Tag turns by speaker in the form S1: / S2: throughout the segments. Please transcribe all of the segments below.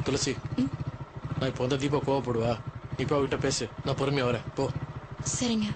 S1: துளசி, நான் இப்போ வந்தா தீபா கோவப்படுவா. நீ இப்போ அவகிட்ட பேசு, நான் பொறுமையா வரேன். போ.
S2: சரிங்க.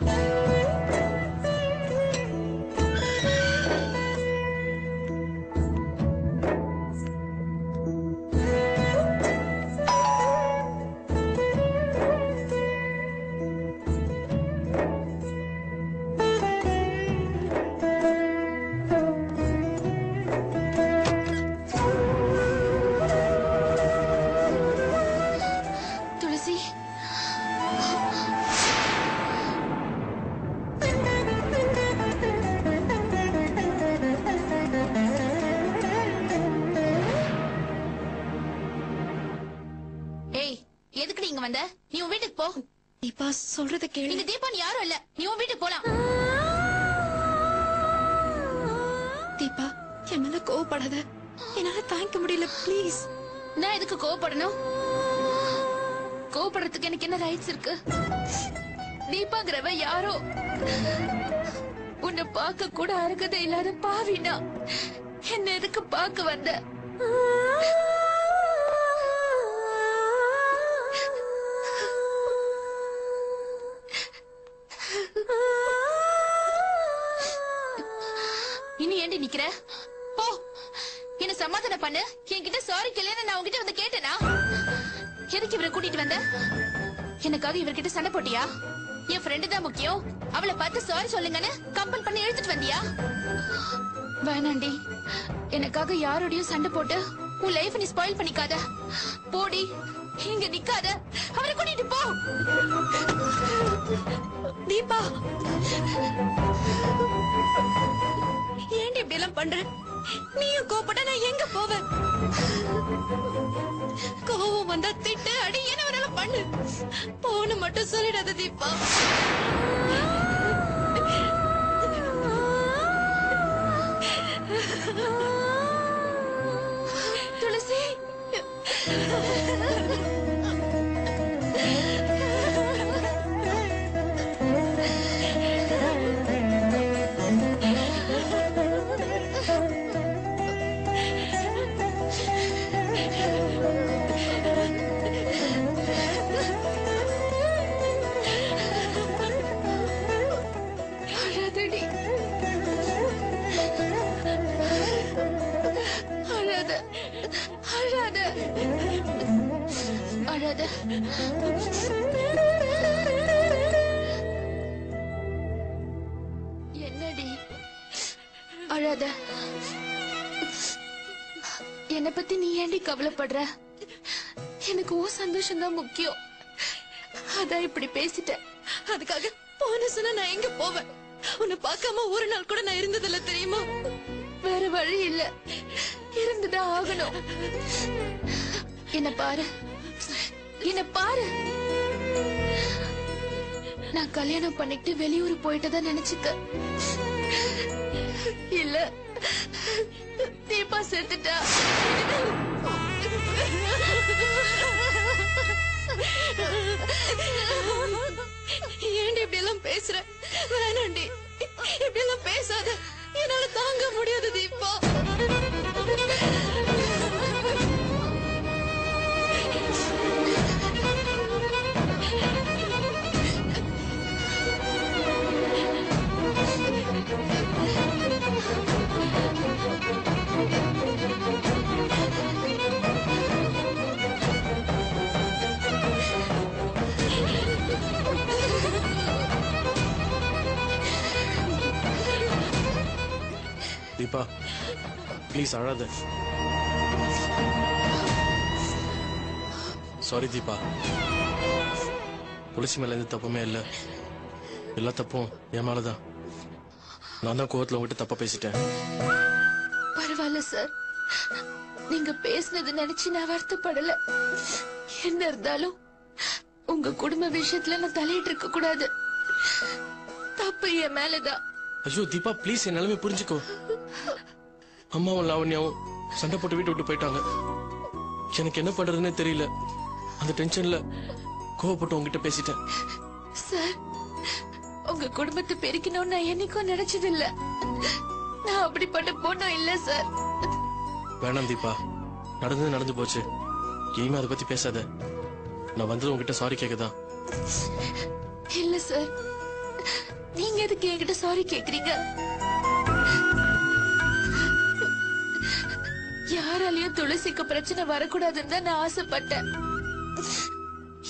S3: நீ உன் வீட்டுக்கு போ.
S2: தீபா சொல்றத கேளு.
S3: நீங்க தீபான்னு யாரும் இல்ல. நீ உன் வீட்டுக்கு போலாம்.
S2: தீபா என் மேல கோவப்படாத. என்னால தாங்கிக்க முடியல. பிளீஸ்.
S3: நான் எதுக்கு கோவப்படணும்? கோவப்படுறதுக்கு எனக்கு என்ன ரைட்ஸ் இருக்கு? தீபாங்கிறவ யாரோ உன்னை பார்க்க கூட அருகதை இல்லாத பாவினா என்ன எதுக்கு பார்க்க வந்த? இனி ஏண்டி நிக்கிற? போ, என்ன சமாதானம் பண்ணு. என்கிட்ட சாரி கேளு. நான் உங்ககிட்ட வந்து கேட்டேனா? எதுக்கு இவரை கூட்டிட்டு வந்த? எனக்காக இவர்கிட்ட சண்டை போட்டியா? என் ஃப்ரெண்டு தான் முக்கியம், அவளை பார்த்து சாரி சொல்லுங்கன்னு கம்பல் பண்ணி இழுத்துட்டு வந்தியா? வேணாண்டி, எனக்காக யாரோடையும் சண்டை போட்டு உன் லைஃப் நீ ஸ்பாயில் பண்ணிக்காத. போடி, இங்க நிக்காத. அவரை கூட்டிட்டு போ.
S2: தீபா, ஏண்டி இப்படி எல்லாம் பண்ற? நீயும் கோபப்பட்ட நான் எங்க போவேன்? கோவம் வந்தா திட்டு, அடி, என்ன வேணாலும் பண்ணு. போன்னு மட்டும் சொல்லிடாத தீபா.
S3: துளசி, என்னடி அழாத? என்னை பத்தி நீ ஏண்டி கவலைப்படுற? எனக்கு ஓ சந்தோஷம் தான் முக்கியம். அதான் இப்படி பேசிட்டேன்.
S2: அதுக்காக போன சொன்னா நான் எங்க போவேன்? உன்னை பார்க்காம ஒரு நாள் கூட நான் இருந்ததில்ல தெரியுமா?
S3: வேற வழி இல்ல, இருந்துதான் ஆகணும். என்ன பாரு, என்ன பாரு. நான் கல்யாணம் பண்ணிட்டு வெளியூர் போயிட்டதான் நினைச்சுக்க. இல்ல, தீபா செத்துட்டா.
S2: ஏண்டி இப்படி எல்லாம் பேசுற? வேணாண்டி, இப்படி எல்லாம் பேசாத. என்னால தாங்க முடியாது தீபா.
S1: தீபா, ப்ளீஸ் அழாத. சாரி தீபா, துளசி மேல எந்த தப்புமே இல்ல. எல்லா தப்பும் என் மேலதான். நான் தான் கோவத்துல உங்ககிட்ட தப்பா பேசிட்டேன்.
S3: பரவாயில்ல சார், நீங்க பேசுனது நினைச்சு நான் வருத்தப்படல. என்ன இருந்தாலும் உங்க குடும்ப விஷயத்துல நான் தலையிட்டு இருக்க கூடாது. தப்பு என் மேலதான்.
S1: ஐயோ தீபா, ப்ளீஸ் என் நிலைமை புரிஞ்சுக்கோ. அம்மாவும் லாவண்யாவும் சண்டை போட்டு வீட்டு விட்டு போயிட்டாங்க. எனக்கு என்ன பண்றதுன்னே தெரியல. அந்த டென்ஷன்ல கோவப்பட்டு உங்ககிட்ட பேசிட்டேன்.
S3: சார், உங்க குடும்பத்தை பெருக்கணும்னு நான் என்னைக்கும் நினைச்சது இல்ல. நான் அப்படிப்பட்ட பொண்ணும் இல்ல சார்.
S1: வேணாம் தீபா, நடந்து போச்சு. இனிமே அதை பத்தி பேசாத. நான் வந்தது உங்ககிட்ட சாரி கேட்கதான்.
S3: இல்ல சார், நீங்க எதுக்கு என்கிட்ட சாரி கேக்குறீங்க? யாராலையும் துளசிக்கு பிரச்சனை வரக்கூடாதுன்னு தான் நான் ஆசைப்பட்டேன்.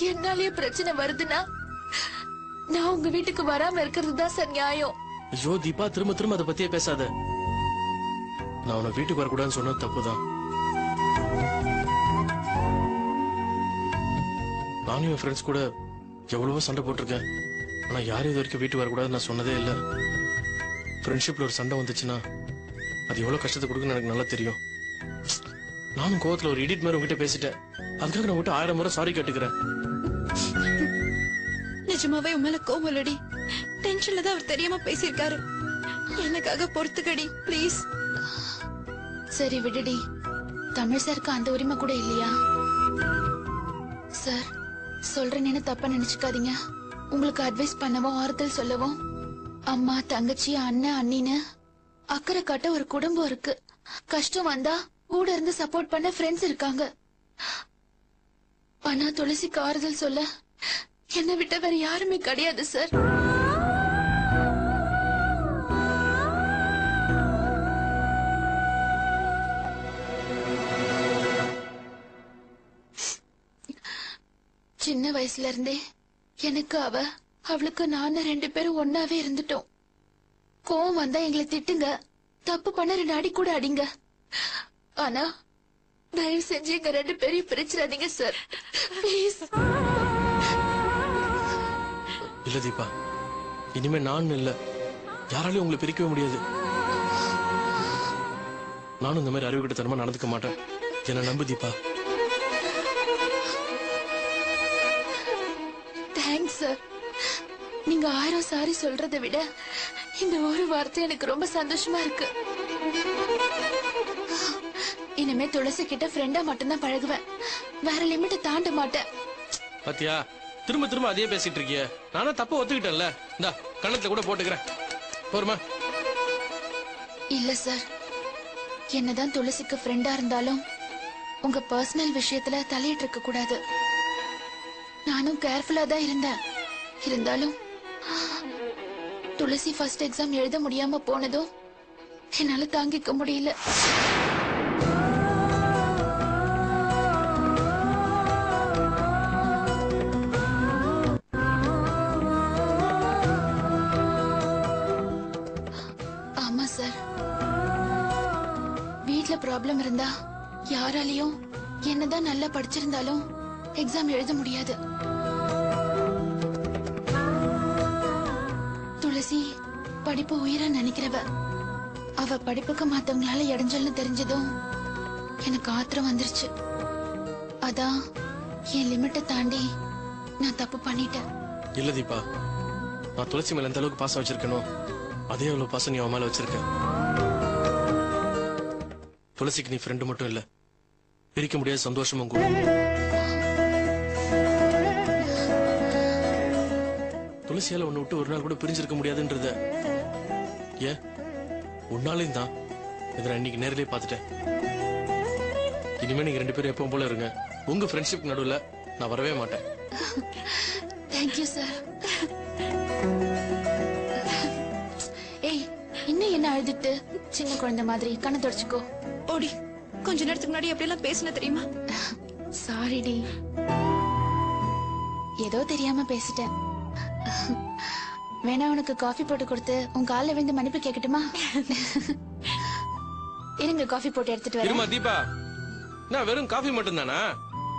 S3: என்னாலயே பிரச்சனை வருதுன்னா நான் உங்க வீட்டுக்கு வராம இருக்கிறது தான் சார் நியாயம்.
S1: ஐயோ தீபா, திரும்ப திரும்ப அதை பத்தியே பேசாத. நான் உன்னை வீட்டுக்கு வரக்கூடாதுன்னு சொன்னது தப்புதான். நானும் என் ஃப்ரெண்ட்ஸ் கூட எவ்வளவோ சண்டை போட்டிருக்கேன். ஆனா யாரும் இது வரைக்கும் வீட்டுக்கு வரக்கூடாதுன்னு நான் சொன்னதே இல்லை. ஃப்ரெண்ட்ஷிப்ல ஒரு சண்டை வந்துச்சுன்னா அது எவ்வளவு கஷ்டத்தை கொடுக்குன்னு எனக்கு நல்லா தெரியும். நானும் கோவத்துல ஒரு இடிட் மாதிரி உங்ககிட்ட பேசிட்டேன். அதுக்காக நான் உங்ககிட்ட 1000 முறை சாரி கேட்டுக்கிறேன்.
S2: நிஜமாவே உன் மேல கோவம் இல்லடி. டென்ஷன்ல தான் அவர் தெரியாம பேசியிருக்காரு. எனக்காக பொறுத்துக்கடி ப்ளீஸ்.
S3: சரி விடுடி. தமிழ் சாருக்கு அந்த உரிமை கூட இல்லையா? சார், சொல்றேன்னு தப்பா நினைச்சுக்காதீங்க. உங்களுக்கு அட்வைஸ் பண்ணவும் ஆறுதல் சொல்லவும் அம்மா, தங்கச்சி, அண்ணன், அண்ணின்னு அக்கறை காட்ட ஒரு குடும்பம் இருக்கு. கஷ்டம் வந்தா கூட இருந்து சப்போர்ட் பண்ண ஃப்ரெண்ட்ஸ் இருக்காங்க. ஆனா துளசிக்கு ஆறுதல் சொல்ல என்னை விட்ட வேற யாருமே கிடையாது சார். சின்ன வயசுல இருந்தே எனக்கு அவளுக்கு நானு 2 பேரும் ஒன்னாவே இருந்துட்டோம். கோவம் வந்தா எங்களை திட்டுங்க, தப்பு பண்ண 2 அடி கூட அடிங்க. ஆனா தயவு செஞ்சு எங்க 2 பேரையும் பிரிச்சிடாதீங்க சார், ப்ளீஸ்.
S1: இல்ல தீபா, இனிமே நான் இல்ல, யாராலையும் உங்களை பிரிக்கவே முடியாது. நானும் இந்த மாதிரி அறிவுகிட்டத்தனமா நடந்துக்க மாட்டேன். என்ன நம்பு தீபா.
S3: Thanks sir. நீங்க 1000 சாரி சொல்றதை விட இந்த ஒரு வார்த்தை எனக்கு ரொம்ப சந்தோஷமா இருக்கு. இனிமே துளசி கிட்ட ஃப்ரெண்டா மட்டும்தான் பழகுவேன். வேற லிமிட்டை தாண்ட மாட்டேன்.
S1: பாத்தியா, திரும்ப திரும்ப அதே பேசிட்டு இருக்கிய. நானும் தப்ப ஒத்துக்கிட்டேன்ல. இந்தா கண்ணத்துல கூட போட்டுக்கிறேன். போருமா?
S3: இல்ல சார், என்னதான் துளசிக்கு ஃப்ரெண்டா இருந்தாலும் உங்க பர்சனல் விஷயத்துல தலையிட்டு இருக்க கூடாது. நானும் கேர்ஃபுல்லா தான் இருந்தேன். இருந்தாலும் துளசி ஃபர்ஸ்ட் எக்ஸாம் எழுத முடியாம போனதும் என்னால தாங்கிக்க முடியல. ஆமா சார், வீட்ல ப்ராப்ளம் இருந்தா யாராலையும் என்னதான் நல்லா படிச்சிருந்தாலும் எக்ஸாம் எழுத முடியாது. துளசி படிப்பு உயிரா நினைக்கிறவ. அவ படிப்புக்கு மத்தவங்களால இடைஞ்சல்னு தெரிஞ்சதும் எனக்கு ஆத்திரம் வந்துருச்சு. அதான் என் லிமிட்டை தாண்டி நான் தப்பு பண்ணிட்டேன்.
S1: இல்ல தீபா, நான் துளசி மேல எந்த அளவுக்கு பாசம் வச்சிருக்கணும் அதே அளவு பாசம் நீ அவன் மேல வச்சிருக்க. துளசிக்கு நீ ஃப்ரெண்டு மட்டும் இல்ல, பிரிக்க முடியாத சந்தோஷமும் கூட. துளசியால உன்னை விட்டு ஒரு நாள் கூட பிரிஞ்சிருக்க முடியாதுன்றத ஏன் உன்னாலையும் தான் இதை நான் இன்னைக்கு நேரிலே பார்த்துட்டேன். இனிமே நீங்க 2 பேரும் எப்பவும் போல இருங்க. உங்க ஃப்ரெண்ட்ஷிப் நடுவுல நான் வரவே மாட்டேன்.
S3: Thank you sir. ஏய், இன்னும் என்ன அழுதுட்டு சின்ன குழந்தை மாதிரி கண்ணை தொடச்சுக்கோ.
S2: ஓடி, கொஞ்ச நேரத்துக்கு முன்னாடி எப்படி எல்லாம் பேசின தெரியுமா?
S3: சாரிடி, ஏதோ தெரியாம பேசிட்டேன். வேணா உனக்கு காஃபி போட்டு கொடுத்து உன் காலில் விழுந்து மன்னிப்பு கேட்கட்டுமா? இருங்க, காஃபி போட்டு எடுத்துட்டு வரேன்.
S1: இருமா தீபா, நான் வெறும் காஃபி மட்டும் தானா?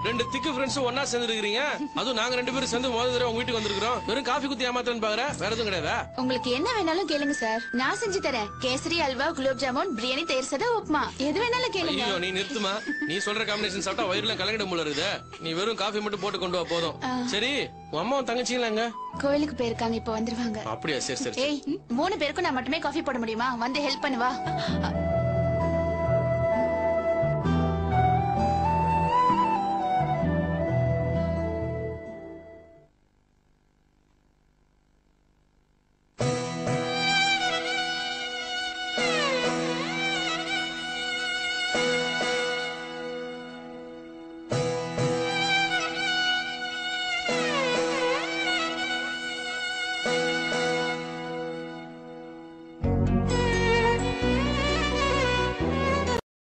S1: 2 திக்கு ஃப்ரெண்ட்ஸும் ஒன்னா சேர்ந்து இருக்கீங்க. அதுவும் நாங்க 2 பேரும் சேர்ந்து முதல் தடவை உங்க வீட்டுக்கு வந்திருக்கிறோம். வெறும் காஃபி குத்தி ஏமாத்தன்னு பாக்குற, வேற எதுவும் கிடையாதா?
S3: உங்களுக்கு என்ன வேணாலும் கேளுங்க சார், நான் செஞ்சு தரேன். கேசரி, அல்வா, குலோப் ஜாமுன், பிரியாணி, தயிர் சாதம், உப்புமா, எது வேணாலும் கேளுங்க.
S1: ஐயோ நீ நிறுத்துமா. நீ சொல்ற காம்பினேஷன் சாப்பிட்டா வயிறுல கலங்கிட போல இருக்குது. நீ வெறும் காஃபி மட்டும் போட்டு கொண்டு வா போதும். சரி, உன் அம்மாவும் தங்கச்சிங்களா எங்க?
S3: கோயிலுக்கு போயிருக்காங்க, இப்ப வந்துருவாங்க.
S1: அப்படியா? சரி சரி.
S3: ஏய், 3 பேருக்கும் நான் மட்டுமே காஃபி போட முடியுமா? வந்து ஹெல்ப் பண்ணுவா.